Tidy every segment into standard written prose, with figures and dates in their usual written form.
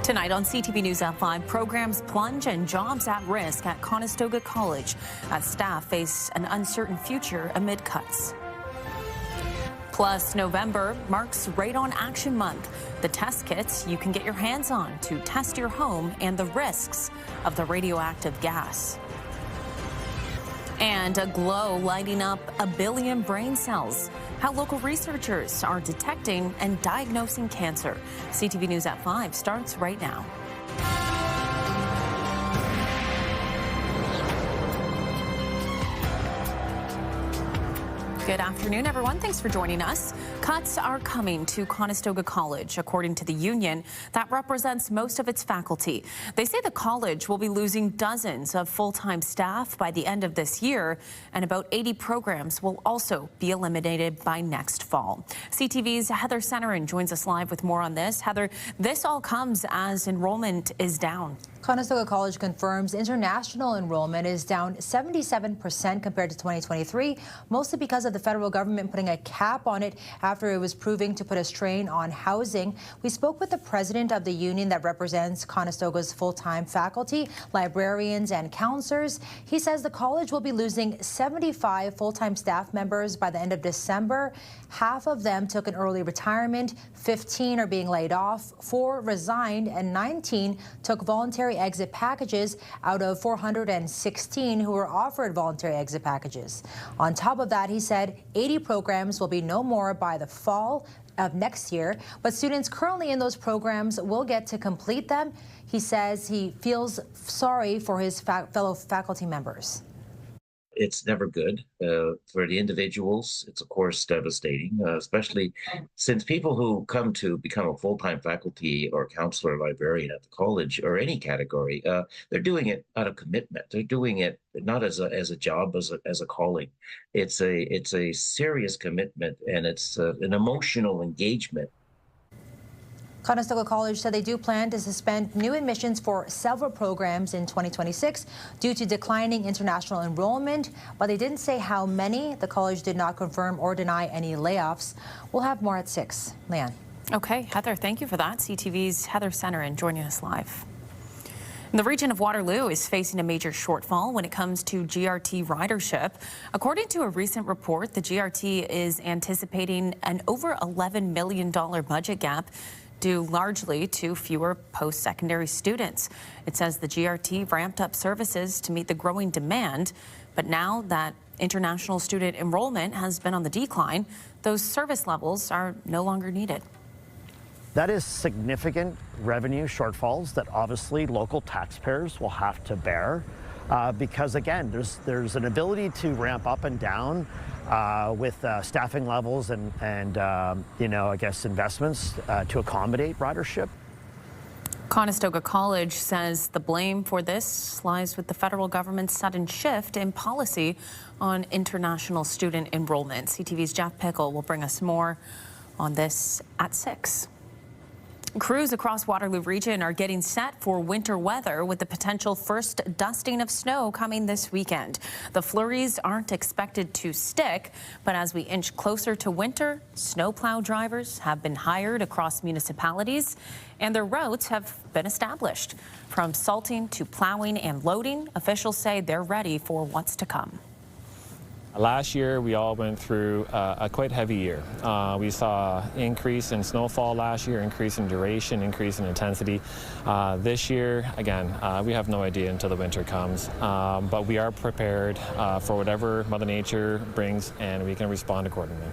Tonight on CTV News at 5, programs plunge and jobs at risk at Conestoga College as staff face an uncertain future amid cuts. Plus, November marks Radon Action Month, the test kits you can get your hands on to test your home and the risks of the radioactive gas. And a glow lighting up 1 billion brain cells. How local researchers are detecting and diagnosing cancer. CTV News at 5 starts right now. Good afternoon, everyone. Thanks for joining us. Cuts are coming to Conestoga College. According to the union, that represents most of its faculty. They say the college will be losing dozens of full-time staff by the end of this year, and about 80 programs will also be eliminated by next fall. CTV's Heather Centerin joins us live with more on this. Heather, this all comes as enrollment is down. Conestoga College confirms international enrollment is down 77% compared to 2023, mostly because of the federal government putting a cap on it after it was proving to put a strain on housing. We spoke with the president of the union that represents Conestoga's full-time faculty, librarians, and counselors. He says the college will be losing 75 full-time staff members by the end of December. Half of them took an early retirement, 15 are being laid off, 4 resigned, and 19 took voluntary exit packages out of 416 who were offered voluntary exit packages. On top of that, he said 80 programs will be no more by the fall of next year, but students currently in those programs will get to complete them. He says he feels sorry for his fellow faculty members. It's never good for the individuals. It's, of course, devastating, especially since people who come to become a full-time faculty or counselor or librarian at the college or any category, they're doing it out of commitment. They're doing it not as a job, as a calling. It's a serious commitment, and it's an emotional engagement. Conestoga College said they do plan to suspend new admissions for several programs in 2026 due to declining international enrollment, but they didn't say how many. The college did not confirm or deny any layoffs. We'll have more at 6. Leanne. Okay, Heather, thank you for that. CTV's Heather Centerin joining us live. The region of Waterloo is facing a major shortfall when it comes to GRT ridership. According to a recent report, the GRT is anticipating an over $11 million budget gap due largely to fewer post-secondary students. It says the GRT ramped up services to meet the growing demand, but now that international student enrollment has been on the decline, those service levels are no longer needed. That is significant revenue shortfalls that obviously local taxpayers will have to bear because, again, there's an ability to ramp up and down with staffing levels and I guess investments to accommodate ridership. Conestoga College says the blame for this lies with the federal government's sudden shift in policy on international student enrollment. CTV's Jeff Pickle will bring us more on this at 6. Crews across Waterloo region are getting set for winter weather with the potential first dusting of snow coming this weekend. The flurries aren't expected to stick, but as we inch closer to winter, snowplow drivers have been hired across municipalities and their routes have been established. From salting to plowing and loading, officials say they're ready for what's to come. Last year, we all went through a quite heavy year. We saw increase in snowfall last year, increase in duration, increase in intensity. This year, again, we have no idea until the winter comes, but we are prepared for whatever Mother Nature brings, and we can respond accordingly.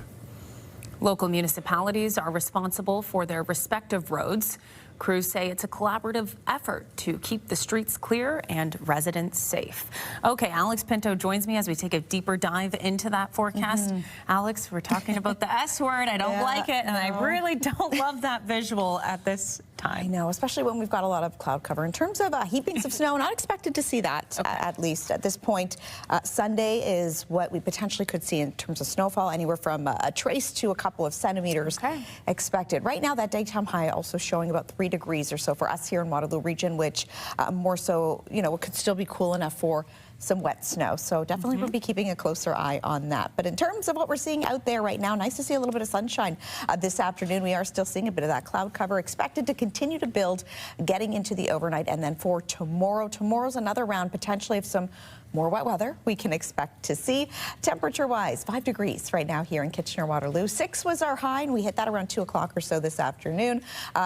Local municipalities are responsible for their respective roads. Crews say it's a collaborative effort to keep the streets clear and residents safe. Okay, Alex Pinto joins me as we take a deeper dive into that forecast. Alex, we're talking about the S word. I don't like it, and I really don't love that visual at this time. I know, especially when we've got a lot of cloud cover. In terms of heapings of snow, not expected to see that, at least at this point. Sunday is what we potentially could see in terms of snowfall, anywhere from a trace to a couple of centimeters expected. Right now, that daytime high also showing about 3 degrees or so for us here in Waterloo region, which more so, it could still be cool enough for some wet snow. So definitely we'll be keeping a closer eye on that. But in terms of what we're seeing out there right now, nice to see a little bit of sunshine this afternoon. We are still seeing a bit of that cloud cover expected to continue to build getting into the overnight. And then for tomorrow's another round potentially of some more wet weather we can expect to see. Temperature-wise, 5 degrees right now here in Kitchener-Waterloo. 6 was our high, and we hit that around 2 o'clock or so this afternoon.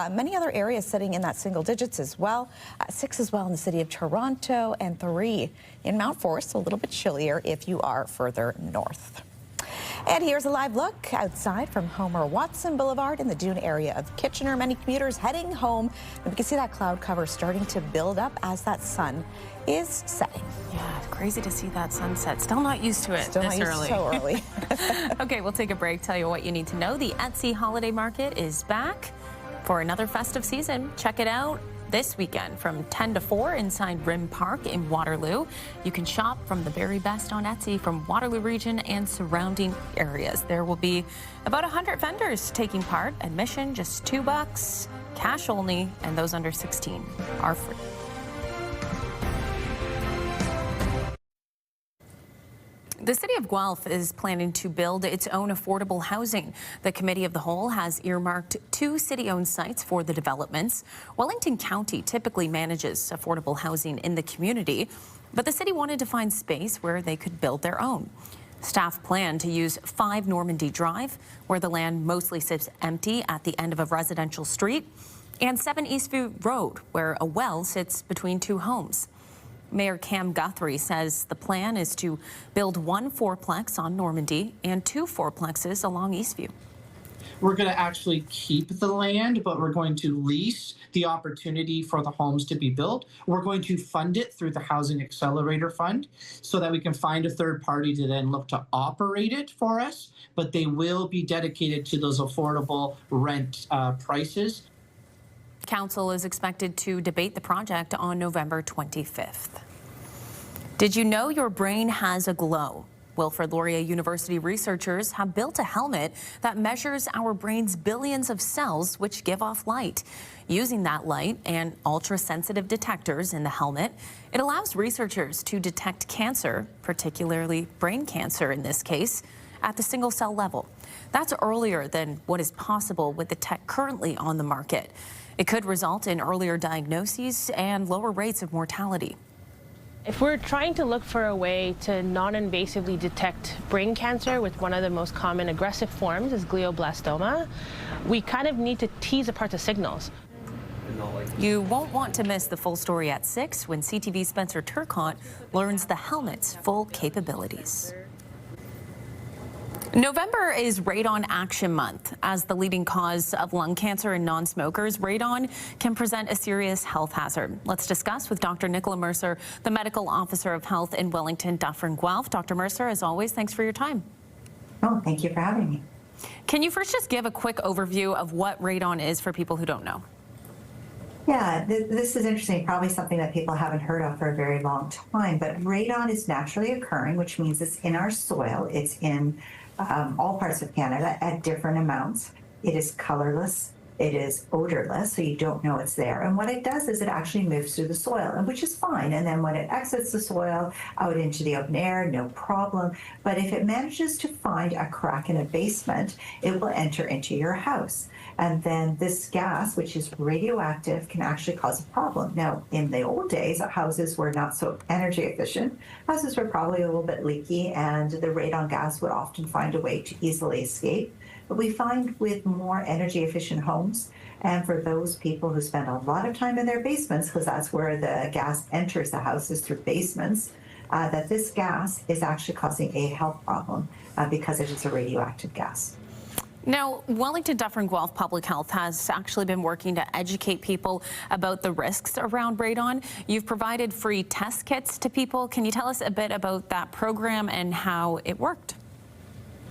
Many other areas sitting in that single digits as well. 6 as well in the city of Toronto, and 3 in Mount Forest, a little bit chillier if you are further north. And here's a live look outside from Homer Watson Boulevard in the Dune area of Kitchener. Many commuters heading home, and we can see that cloud cover starting to build up as that sun is setting. Yeah, it's crazy to see that sunset. Still not used to it Still this not early. so early. Okay, we'll take a break, tell you what you need to know. The Etsy Holiday Market is back for another festive season. Check it out this weekend from 10 to 4 inside Rim Park in Waterloo. You can shop from the very best on Etsy from Waterloo region and surrounding areas. There will be about 100 vendors taking part. Admission just $2, cash only, and those under 16 are free. The city of Guelph is planning to build its own affordable housing. The Committee of the Whole has earmarked 2 city-owned sites for the developments. Wellington County typically manages affordable housing in the community, but the city wanted to find space where they could build their own. Staff plan to use 5 Normandy Drive, where the land mostly sits empty at the end of a residential street, and 7 Eastview Road, where a well sits between 2 homes. Mayor Cam Guthrie says the plan is to build 1 fourplex on Normandy and 2 fourplexes along Eastview. We're going to actually keep the land, but we're going to lease the opportunity for the homes to be built. We're going to fund it through the Housing Accelerator Fund so that we can find a third party to then look to operate it for us, but they will be dedicated to those affordable rent prices. Council is expected to debate the project on November 25th. Did you know your brain has a glow? Wilfrid Laurier University researchers have built a helmet that measures our brain's billions of cells which give off light. Using that light and ultra-sensitive detectors in the helmet, it allows researchers to detect cancer, particularly brain cancer in this case, at the single cell level. That's earlier than what is possible with the tech currently on the market. It could result in earlier diagnoses and lower rates of mortality. If we're trying to look for a way to non-invasively detect brain cancer with one of the most common aggressive forms is glioblastoma, we kind of need to tease apart the signals. You won't want to miss the full story at 6 when CTV's Spencer Turcotte learns the helmet's full capabilities. November is Radon Action Month. As the leading cause of lung cancer in non-smokers, radon can present a serious health hazard. Let's discuss with Dr. Nicola Mercer, the Medical Officer of Health in Wellington, Dufferin, Guelph. Dr. Mercer, as always, thanks for your time. Oh, thank you for having me. Can you first just give a quick overview of what radon is for people who don't know? Yeah, this is interesting, probably something that people haven't heard of for a very long time, but radon is naturally occurring, which means it's in our soil. It's in all parts of Canada at different amounts. It is colorless, it is odorless, so you don't know it's there. And what it does is it actually moves through the soil, and which is fine. And then when it exits the soil out into the open air, no problem. But if it manages to find a crack in a basement, it will enter into your house. And then this gas, which is radioactive, can actually cause a problem. Now, in the old days, houses were not so energy efficient. Houses were probably a little bit leaky, and the radon gas would often find a way to easily escape. But we find with more energy efficient homes, and for those people who spend a lot of time in their basements, because that's where the gas enters the houses through basements, that this gas is actually causing a health problem because it is a radioactive gas. Now, Wellington Dufferin Guelph Public Health has actually been working to educate people about the risks around radon. You've provided free test kits to people. Can you tell us a bit about that program and how it worked?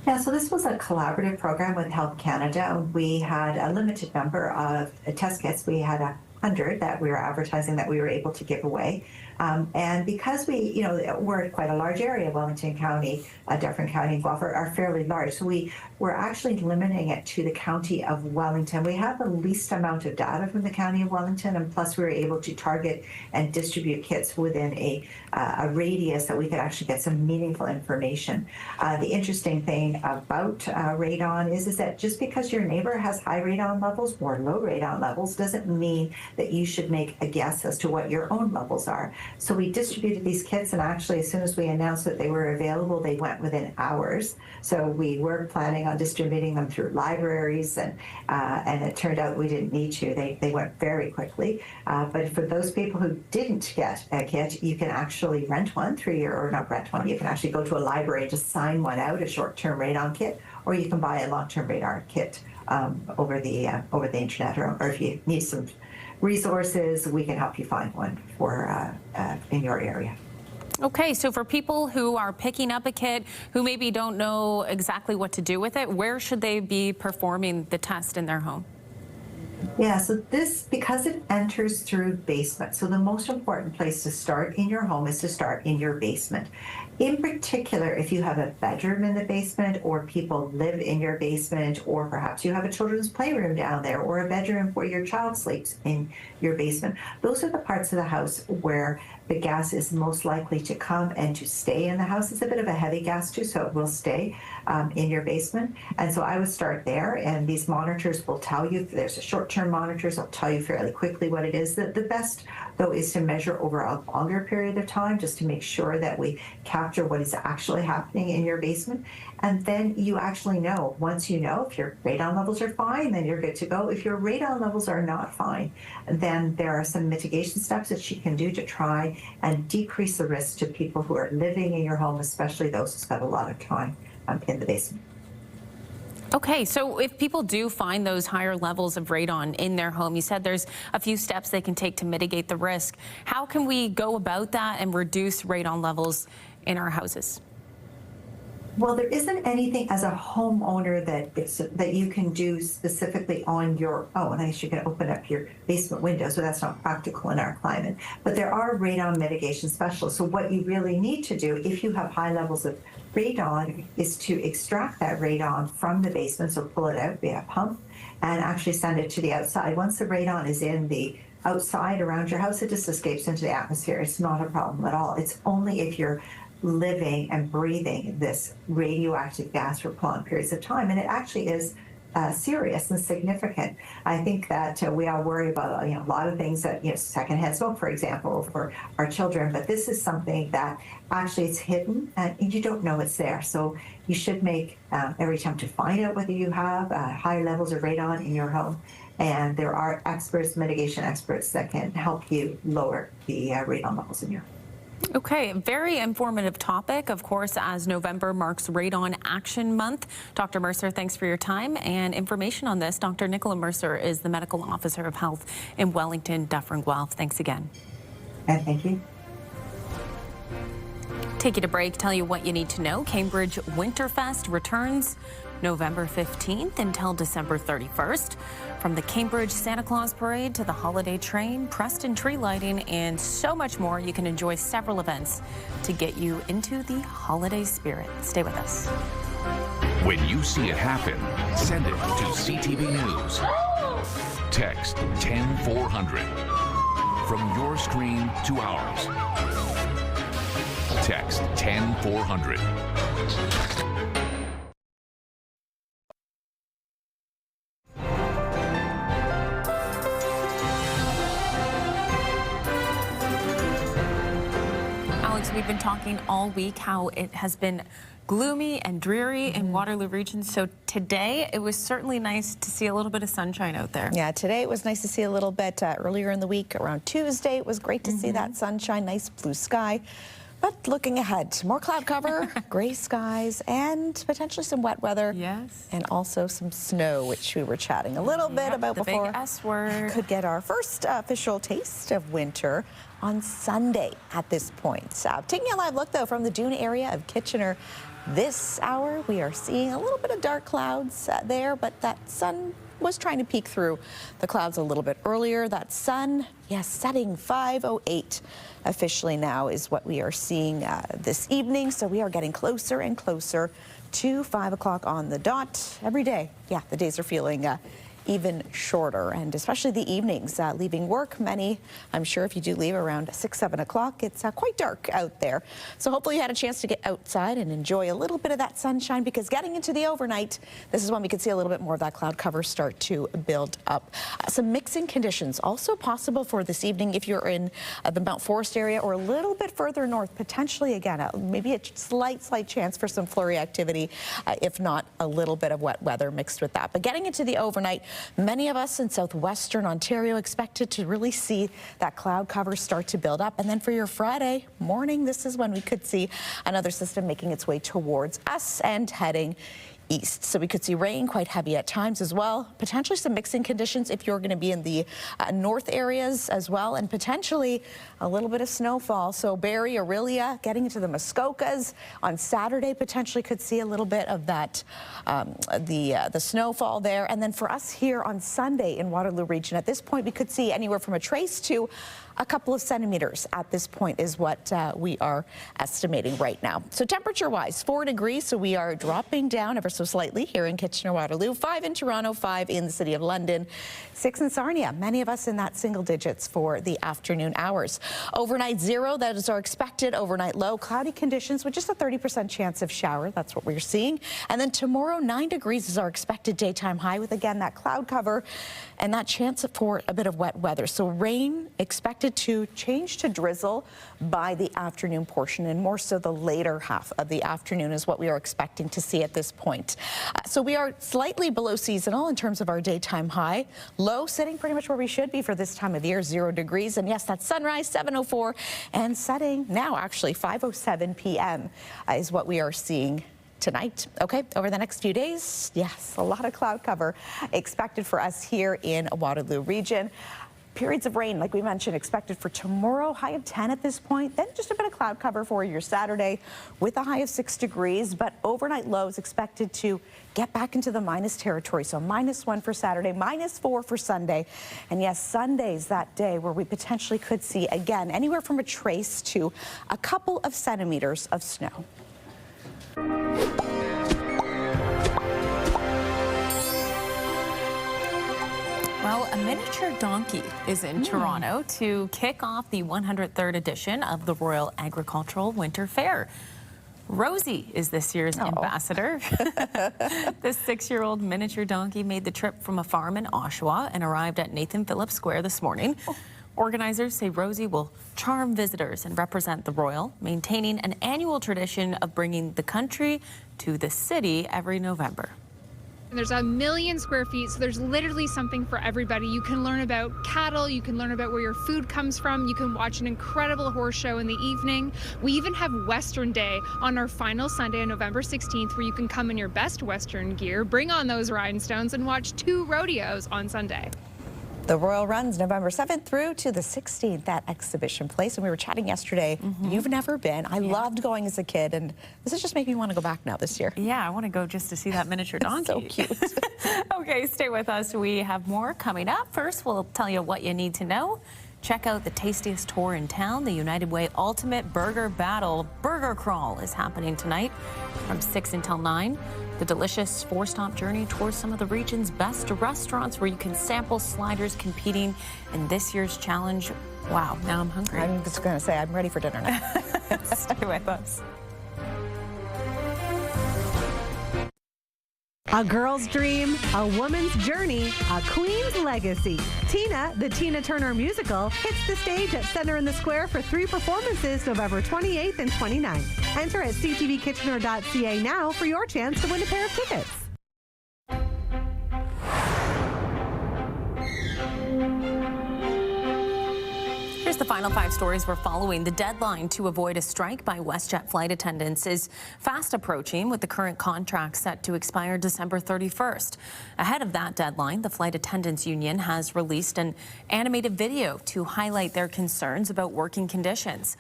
Yeah, so this was a collaborative program with Health Canada. We had a limited number of test kits. We had 100 that we were advertising that we were able to give away. And because we're quite a large area, Wellington County, Dufferin County, and Guelph are fairly large. So we're actually limiting it to the County of Wellington. We have the least amount of data from the County of Wellington, and plus we were able to target and distribute kits within a radius that we could actually get some meaningful information. The interesting thing about radon is that just because your neighbor has high radon levels or low radon levels doesn't mean that you should make a guess as to what your own levels are. So we distributed these kits, and actually as soon as we announced that they were available, they went within hours. So we were planning on distributing them through libraries, and it turned out we didn't need to. They went very quickly. But for those people who didn't get a kit, you can actually rent one through or not rent one, you can actually go to a library and just sign one out, a short-term radon kit, or you can buy a long-term radon kit over the internet, or if you need some resources, we can help you find one for in your area. Okay, so for people who are picking up a kit, who maybe don't know exactly what to do with it, where should they be performing the test in their home? Yeah, so because it enters through basement, so the most important place to start in your home is to start in your basement. In particular, if you have a bedroom in the basement, or people live in your basement, or perhaps you have a children's playroom down there, or a bedroom where your child sleeps in your basement, those are the parts of the house where the gas is most likely to come and to stay in the house. It's a bit of a heavy gas too, so it will stay in your basement. And so I would start there, and these monitors will tell you, if there's a short-term monitors, they'll tell you fairly quickly what it is. The best, though, is to measure over a longer period of time, just to make sure that we capture what is actually happening in your basement. And then you actually know, once you know if your radon levels are fine, then you're good to go. If your radon levels are not fine, then there are some mitigation steps that you can do to try and decrease the risk to people who are living in your home, especially those who spend a lot of time in the basement. Okay, so if people do find those higher levels of radon in their home, you said there's a few steps they can take to mitigate the risk. How can we go about that and reduce radon levels in our houses? Well, there isn't anything as a homeowner that you can do specifically on your own. I guess you can open up your basement window, so that's not practical in our climate. But there are radon mitigation specialists. So what you really need to do, if you have high levels of radon, is to extract that radon from the basement, so pull it out via a pump, and actually send it to the outside. Once the radon is in the outside around your house, it just escapes into the atmosphere. It's not a problem at all. It's only if you're living and breathing this radioactive gas for prolonged periods of time, and it actually is serious and significant. I think that we all worry about a lot of things, that secondhand smoke, for example, for our children, but this is something that actually is hidden and you don't know it's there. So you should make every attempt to find out whether you have high levels of radon in your home, and there are experts, mitigation experts, that can help you lower the radon levels in your home. Okay, very informative topic, of course, as November marks Radon Action Month. Dr. Mercer, thanks for your time and information on this. Dr. Nicola Mercer is the Medical Officer of Health in Wellington, Dufferin, Guelph. Thanks again. Thank you. Take you to break, tell you what you need to know. Cambridge Winterfest returns November 15th until December 31st. From the Cambridge Santa Claus Parade to the holiday train, Preston tree lighting, and so much more, you can enjoy several events to get you into the holiday spirit. Stay with us. When you see it happen, send it to CTV News. Text 10400. From your screen to ours. Text 10400. We've been talking all week how it has been gloomy and dreary in Waterloo region. So today it was certainly nice to see a little bit of sunshine out there. Yeah, today it was nice to see a little bit earlier in the week. Around Tuesday, it was great to see that sunshine, nice blue sky. But looking ahead, more cloud cover, gray skies, and potentially some wet weather. Yes. And also some snow, which we were chatting a little bit about before. The big S word. Could get our first official taste of winter on Sunday at this point. Taking a live look, though, from the Dune area of Kitchener. This hour, we are seeing a little bit of dark clouds there, but that sun was trying to peek through the clouds a little bit earlier. That sun, yes, setting 5:08 officially now is what we are seeing this evening. So we are getting closer and closer to 5 o'clock on the dot every day. Yeah, the days are feeling even shorter, and especially the evenings. Leaving work, many, I'm sure if you do leave around 6, 7 o'clock, it's quite dark out there. So hopefully you had a chance to get outside and enjoy a little bit of that sunshine, because getting into the overnight, this is when we could see a little bit more of that cloud cover start to build up. Some mixing conditions also possible for this evening if you're in the Mount Forest area or a little bit further north. Potentially, again, maybe a slight chance for some flurry activity, if not a little bit of wet weather mixed with that. But getting into the overnight, many of us in southwestern Ontario expected to really see that cloud cover start to build up. And then for your Friday morning, this is when we could see another system making its way towards us and heading east. So we could see rain, quite heavy at times as well. Potentially some mixing conditions if you're going to be in the north areas as well, and potentially a little bit of snowfall. So Barrie, Orillia, getting into the Muskokas on Saturday, potentially could see a little bit of that, the snowfall there. And then for us here on Sunday in Waterloo region, at this point we could see anywhere from a trace to a couple of centimeters at this point is what we are estimating right now. So temperature-wise, 4 degrees, so we are dropping down ever so slightly here in Kitchener-Waterloo, 5 in Toronto, 5 in the City of London, 6 in Sarnia. Many of us in that single digits for the afternoon hours. Overnight 0, that is our expected overnight low. Cloudy conditions with just a 30% chance of shower. That's what we're seeing. And then tomorrow, 9 degrees is our expected daytime high, with again that cloud cover and that chance for a bit of wet weather. So rain expected to change to drizzle by the afternoon portion, and more so the later half of the afternoon is what we are expecting to see at this point. So we are slightly below seasonal in terms of our daytime high. Low sitting pretty much where we should be for this time of year, 0 degrees. And yes, that's sunrise 7:04 and setting now actually 5:07 p.m. Is what we are seeing tonight. Okay, over the next few days, yes, a lot of cloud cover expected for us here in Waterloo region. Periods of rain, like we mentioned, expected for tomorrow, high of 10 at this point. Then just a bit of cloud cover for your Saturday with a high of 6 degrees, but overnight lows expected to get back into the minus territory. So -1 for Saturday, -4 for Sunday. And yes, Sunday's that day where we potentially could see, again, anywhere from a trace to a couple of centimeters of snow. Well, a miniature donkey is in Toronto to kick off the 103rd edition of the Royal Agricultural Winter Fair. Rosie is this year's ambassador. This 6-year-old miniature donkey made the trip from a farm in Oshawa and arrived at Nathan Phillips Square this morning. Organizers say Rosie will charm visitors and represent the Royal, maintaining an annual tradition of bringing the country to the city every November. There's 1 million square feet, so there's literally something for everybody. You can learn about cattle, you can learn about where your food comes from, you can watch an incredible horse show in the evening. We even have Western Day on our final Sunday on November 16th, where you can come in your best Western gear, bring on those rhinestones, and watch 2 rodeos on Sunday. The Royal runs November 7th through to the 16th at Exhibition Place. And we were chatting yesterday. You've never been. I loved going as a kid, and this has just made me want to go back now this year. Yeah, I want to go just to see that miniature donkey. So cute. Okay, stay with us. We have more coming up. First, we'll tell you what you need to know. Check out the tastiest tour in town. The United Way Ultimate Burger Battle Burger Crawl is happening tonight from 6 until 9. The delicious 4-stop journey towards some of the region's best restaurants where you can sample sliders competing in this year's challenge. Wow, now I'm hungry. I'm just going to say I'm ready for dinner now. Stay with us. A girl's dream, a woman's journey, a queen's legacy. Tina, the Tina Turner musical, hits the stage at Center in the Square for 3 performances November 28th and 29th. Enter at ctvkitchener.ca now for your chance to win a pair of tickets. Here's the final 5 stories we're following. The deadline to avoid a strike by WestJet flight attendants is fast approaching, with the current contract set to expire December 31st. Ahead of that deadline, the Flight Attendants Union has released an animated video to highlight their concerns about working conditions.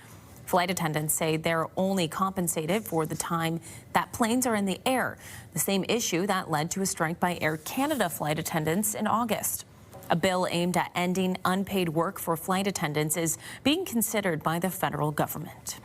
Flight attendants say they're only compensated for the time that planes are in the air, the same issue that led to a strike by Air Canada flight attendants in August. A bill aimed at ending unpaid work for flight attendants is being considered by the federal government.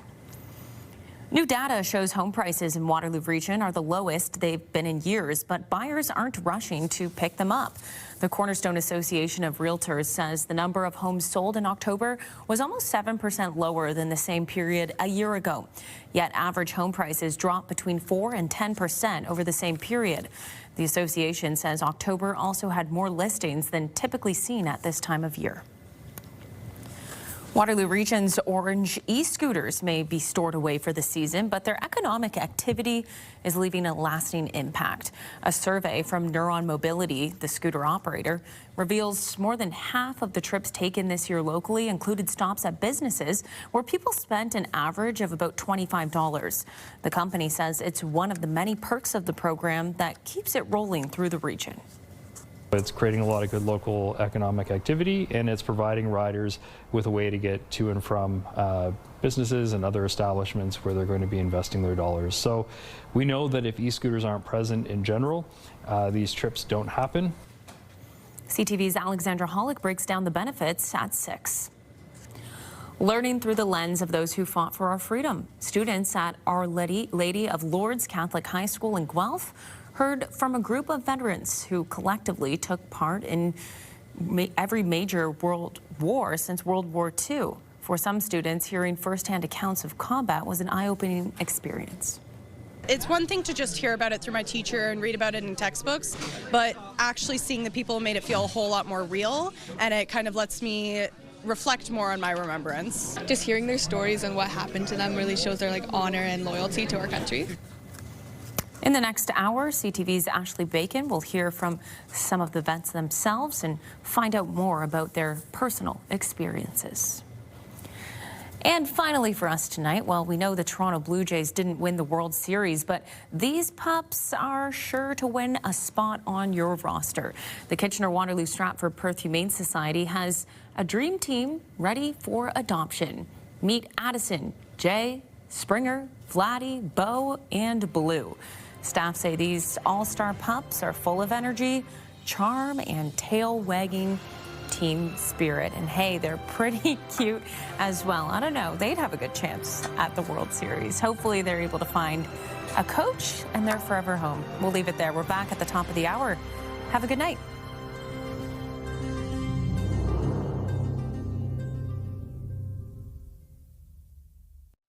New data shows home prices in Waterloo Region are the lowest they've been in years, but buyers aren't rushing to pick them up. The Cornerstone Association of Realtors says the number of homes sold in October was almost 7% lower than the same period a year ago. Yet average home prices dropped between 4 and 10% over the same period. The association says October also had more listings than typically seen at this time of year. Waterloo Region's orange e-scooters may be stored away for the season, but their economic activity is leaving a lasting impact. A survey from Neuron Mobility, the scooter operator, reveals more than half of the trips taken this year locally included stops at businesses where people spent an average of about $25. The company says it's one of the many perks of the program that keeps it rolling through the region. It's creating a lot of good local economic activity, and it's providing riders with a way to get to and from businesses and other establishments where they're going to be investing their dollars. So we know that if e-scooters aren't present in general, these trips don't happen. CTV's Alexandra Hollick breaks down the benefits at 6. Learning through the lens of those who fought for our freedom. Students at Our Lady of Lourdes Catholic High School in Guelph heard from a group of veterans who collectively took part in every major world war since World War II. For some students, hearing firsthand accounts of combat was an eye-opening experience. It's one thing to just hear about it through my teacher and read about it in textbooks, but actually seeing the people made it feel a whole lot more real, and it kind of lets me reflect more on my remembrance. Just hearing their stories and what happened to them really shows their honor and loyalty to our country. In the next hour, CTV's Ashley Bacon will hear from some of the vets themselves and find out more about their personal experiences. And finally for us tonight, well, we know the Toronto Blue Jays didn't win the World Series, but these pups are sure to win a spot on your roster. The Kitchener-Waterloo Stratford Perth Humane Society has a dream team ready for adoption. Meet Addison, Jay, Springer, Vladdy, Bo, and Blue. Staff say these all-star pups are full of energy, charm, and tail-wagging team spirit. And hey, they're pretty cute as well. I don't know, they'd have a good chance at the World Series. Hopefully they're able to find a coach and their forever home. We'll leave it there. We're back at the top of the hour. Have a good night.